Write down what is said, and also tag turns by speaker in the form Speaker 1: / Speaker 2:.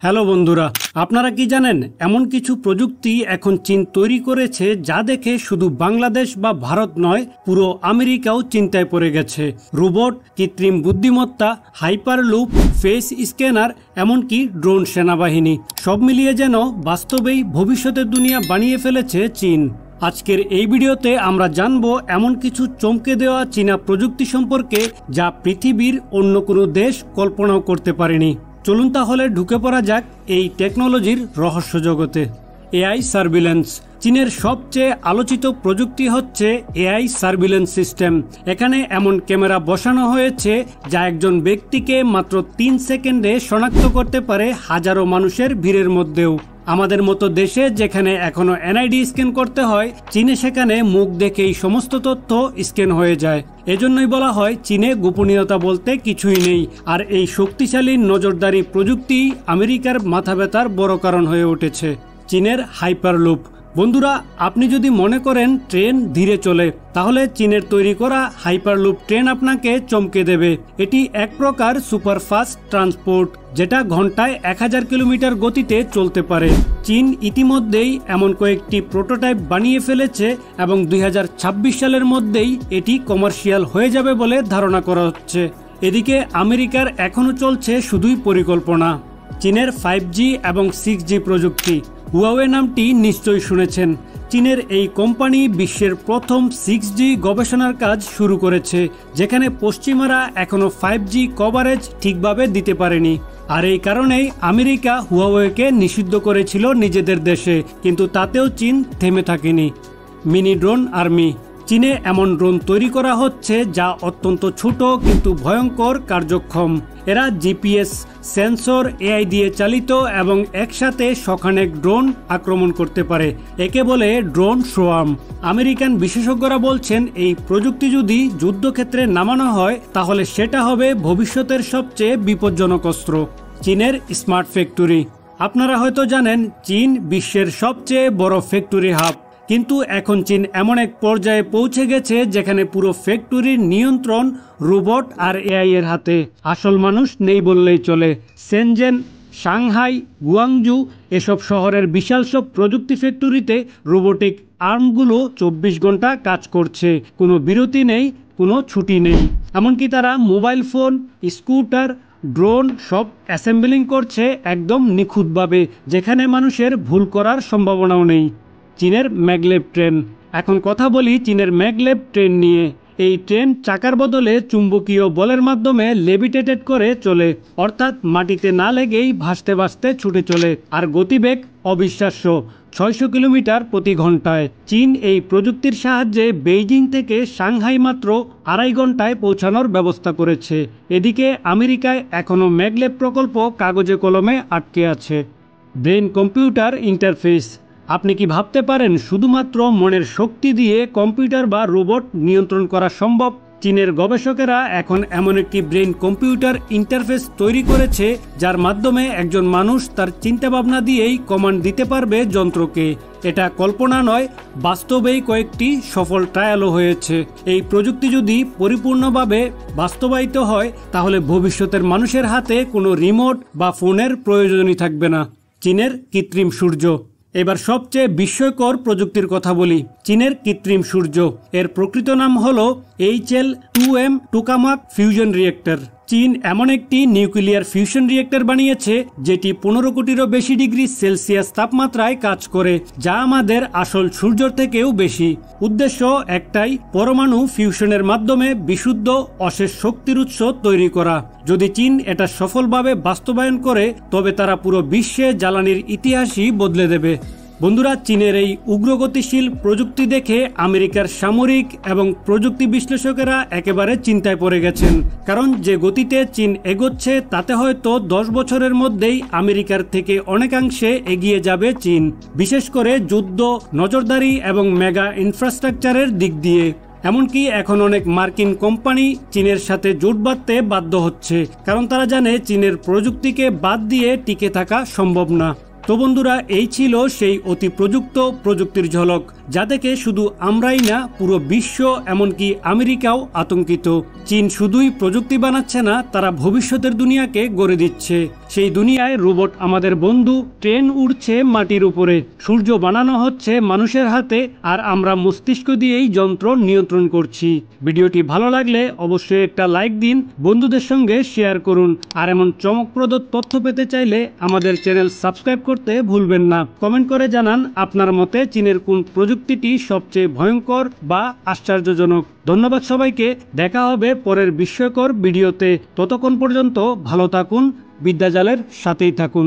Speaker 1: Hello বন্ধুরা, আপনারা কি জানেন এমন কিছু প্রযুক্তি এখন চীন তৈরি করেছে যা দেখে শুধু বাংলাদেশ বা ভারত নয়, পুরো আমেরিকাও চিন্তায় পড়ে গেছে। রোবট, কৃত্রিম বুদ্ধিমত্তা, হাইপারলুপ, ফেস স্ক্যানার, এমনকি ড্রোন সেনাবাহিনী, সব মিলিয়ে যেন বাস্তবেই ভবিষ্যতের দুনিয়া বানিয়ে ফেলেছে চীন। আজকের এই ভিডিওতে আমরা জানবো এমন কিছু চমকে দেওয়া চীনা প্রযুক্তি সম্পর্কে যা পৃথিবীর অন্য কোনো দেশ কল্পনাও করতে পারেনি। চলুন তাহলে ঢুকে পড়া যাক এই টেকনোলজির রহস্য জগতে। AI surveillance. চীনের সবচেয়ে আলোচিত প্রযুক্তি হচ্ছে এআই সার্ভিলেন্স সিস্টেম। এখানে এমন ক্যামেরা বসানো হয়েছে যা একজন ব্যক্তিকে মাত্র 3 সেকেন্ডে শনাক্ত করতে পারে হাজারো মানুষের ভিড়ের মধ্যেও। আমাদের মতো দেশে যেখানে এখনো এনআইডি স্ক্যান করতে হয়, চীনে সেখানে মুখ দেখেই সমস্ত তথ্য স্ক্যান হয়ে যায়। এজন্যই বলা হয় চীনে গোপনীয়তা বলতে কিছুই নেই। আর এই শক্তিশালী নজরদারি প্রযুক্তি আমেরিকার মাথা ব্যথার বড় কারণ হয়ে উঠেছে। চীনের হাইপারলুপ। বন্ধুরা, আপনি যদি মনে করেন ট্রেন ধীরে চলে, তাহলে চীনের তৈরি করা হাইপারলুপ ট্রেন আপনাকে চমকে দেবে। এটি এক প্রকার সুপারফাস্ট ট্রান্সপোর্ট, যেটা ঘন্টায় 1000 কিলোমিটার গতিতে চলতে পারে। চীন ইতিমধ্যেই এমন কয়েকটি প্রোটোটাইপ বানিয়ে ফেলেছে এবং 2026 সালের মধ্যেই এটি কমার্শিয়াল হয়ে যাবে বলে ধারণা করা হচ্ছে। এদিকে আমেরিকার এখনও চলছে শুধুই পরিকল্পনা। চীনের 5G এবং 6G প্রযুক্তি। হুয়াওয়ে নামটি নিশ্চয়ই শুনেছেন। চীনের এই কোম্পানি বিশ্বের প্রথম 6G গবেষণার কাজ শুরু করেছে, যেখানে পশ্চিমারা এখনও 5G কভারেজ ঠিকভাবে দিতে পারেনি। আর এই কারণেই আমেরিকা হুয়াওয়েকে নিষিদ্ধ করেছিল নিজেদের দেশে, কিন্তু তাতেও চীন থেমে থাকেনি। Mini drone army. চীনে এমন ড্রোন তৈরি করা হচ্ছে যা অত্যন্ত ছোট কিন্তু ভয়ঙ্কর কার্যক্ষম। এরা জিপিএস, সেন্সর, এআই দিয়ে চালিত এবং একসাথে শখানেক ড্রোন আক্রমণ করতে পারে। একে বলে ড্রোন সোয়ার্ম। আমেরিকান বিশেষজ্ঞরা বলছেন এই প্রযুক্তি যদি যুদ্ধক্ষেত্রে নামানো হয়, তাহলে সেটা হবে ভবিষ্যতের সবচেয়ে বিপজ্জনক অস্ত্র। চীনের স্মার্ট ফ্যাক্টরি। আপনারা হয়তো জানেন চীন বিশ্বের সবচেয়ে বড় ফ্যাক্টরি হাব, কিন্তু এখন চীন এমন এক পর্যায়ে পৌঁছে গেছে যেখানে পুরো ফ্যাক্টরির নিয়ন্ত্রণ রোবট আর এআই এর হাতে। আসল মানুষ নেই বললেই চলে। সেনজেন, সাংহাই, গুয়াংজু এসব শহরের বিশাল সব প্রযুক্তি ফ্যাক্টরিতে রোবোটিক আর্মগুলো 24 ঘন্টা কাজ করছে। কোনো বিরতি নেই, কোনো ছুটি নেই। এমনকি তারা মোবাইল ফোন, স্কুটার, ড্রোন সব অ্যাসেম্বলিং করছে একদম নিখুঁতভাবে, যেখানে মানুষের ভুল করার সম্ভাবনাও নেই। চীনের ম্যাগলেভ ট্রেন। এখন কথা বলি চীনের ম্যাগলেভ ট্রেন নিয়ে। এই ট্রেন চাকার বদলে চুম্বকীয় বলের মাধ্যমে লেভিটেটেড করে চলে, অর্থাৎ মাটিতে না লেগেই ভাসতে ভাসতে ছুটে চলে। আর গতিবেগ অবিশ্বাস্য, 600 কিলোমিটার প্রতি ঘন্টায়। চীন এই প্রযুক্তির সাহায্যে বেইজিং থেকে সাংহাই মাত্র 2.5 ঘন্টায় পৌঁছানোর ব্যবস্থা করেছে। এদিকে আমেরিকায় এখনও ম্যাগলেভ প্রকল্প কাগজে কলমে আটকে আছে। Brain computer interface. আপনি কি ভাবতে পারেন শুধুমাত্র মনের শক্তি দিয়ে কম্পিউটার বা রোবট নিয়ন্ত্রণ করা সম্ভব? চীনের গবেষকেরা এখন এমন একটি ব্রেন কম্পিউটার ইন্টারফেস তৈরি করেছে যার মাধ্যমে একজন মানুষ তার চিন্তাভাবনা দিয়েই কমান্ড দিতে পারবে যন্ত্রকে। এটা কল্পনা নয়, বাস্তবেই কয়েকটি সফল ট্রায়ালও হয়েছে। এই প্রযুক্তি যদি পরিপূর্ণভাবে বাস্তবায়িত হয়, তাহলে ভবিষ্যতের মানুষের হাতে কোনো রিমোট বা ফোনের প্রয়োজনই থাকবে না। চীনের কৃত্রিম সূর্য। এবার সবচেয়ে বিস্ময়কর প্রযুক্তির কথা বলি। চীনের কৃত্রিম সূর্য। এর প্রকৃত নাম হলো HL-2M টোকামাক ফিউশন রিয়েক্টর। চীন এমন একটি নিউক্লিয়ার ফিউশন রিয়েক্টর বানিয়েছে যেটি 15 কোটিরও বেশি ডিগ্রি সেলসিয়াস তাপমাত্রায় কাজ করে, যা আমাদের আসল সূর্যের থেকেও বেশি। উদ্দেশ্য একটাই, পরমাণু ফিউশনের মাধ্যমে বিশুদ্ধ অশেষ শক্তির উৎস তৈরি করা। যদি চীন এটা সফলভাবে বাস্তবায়ন করে, তবে তারা পুরো বিশ্বে জ্বালানির ইতিহাসই বদলে দেবে। বন্ধুরা, চীনের এই উগ্রগতিশীল প্রযুক্তি দেখে আমেরিকার সামরিক এবং প্রযুক্তি বিশ্লেষকেরা একেবারে চিন্তায় পড়ে গেছেন। কারণ যে গতিতে চীন এগোচ্ছে, তাতে হয়তো 10 বছরের মধ্যেই আমেরিকার থেকে অনেকাংশে এগিয়ে যাবে চীন, বিশেষ করে যুদ্ধ, নজরদারি এবং মেগা ইনফ্রাস্ট্রাকচারের দিক দিয়ে। এমনকি এখন অনেক মার্কিন কোম্পানি চীনের সাথে জোট বাঁধতে বাধ্য হচ্ছে, কারণ তারা জানে চীনের প্রযুক্তিকে বাদ দিয়ে টিকে থাকা সম্ভব না। তো বন্ধুরা, এই ছিল সেই অতি প্রযুক্ত প্রযুক্তির ঝলক, যা দেখে শুধু আমরাই না, পুরো বিশ্ব এমনকি আমেরিকাও আতঙ্কিত। চীন শুধুই প্রযুক্তি বানাচ্ছে না, তারা ভবিষ্যতের দুনিয়াকে গড়ে দিচ্ছে। সেই দুনিয়ায় রোবট আমাদের বন্ধু। ট্রেন উড়ছে মাটির উপরে, সূর্য বানানো হচ্ছে মানুষের হাতে, আর আমরা মস্তিষ্ক দিয়েই যন্ত্র নিয়ন্ত্রণ করছি। ভিডিওটি ভালো লাগলে অবশ্যই একটা লাইক দিন, বন্ধুদের সঙ্গে শেয়ার করুন। আর এমন চমকপ্রদ তথ্য পেতে চাইলে আমাদের চ্যানেল সাবস্ক্রাইব করতে ভুলবেন না। কমেন্ট করে জানান আপনার মতে চীনের কোন প্রযুক্তিটি সবচেয়ে ভয়ঙ্কর বা আশ্চর্যজনক। ধন্যবাদ সবাইকে। দেখা হবে পরের বিস্ময়কর ভিডিওতে। ততক্ষণ পর্যন্ত ভালো থাকুন, বিদ্যাজালের সাথেই থাকুন।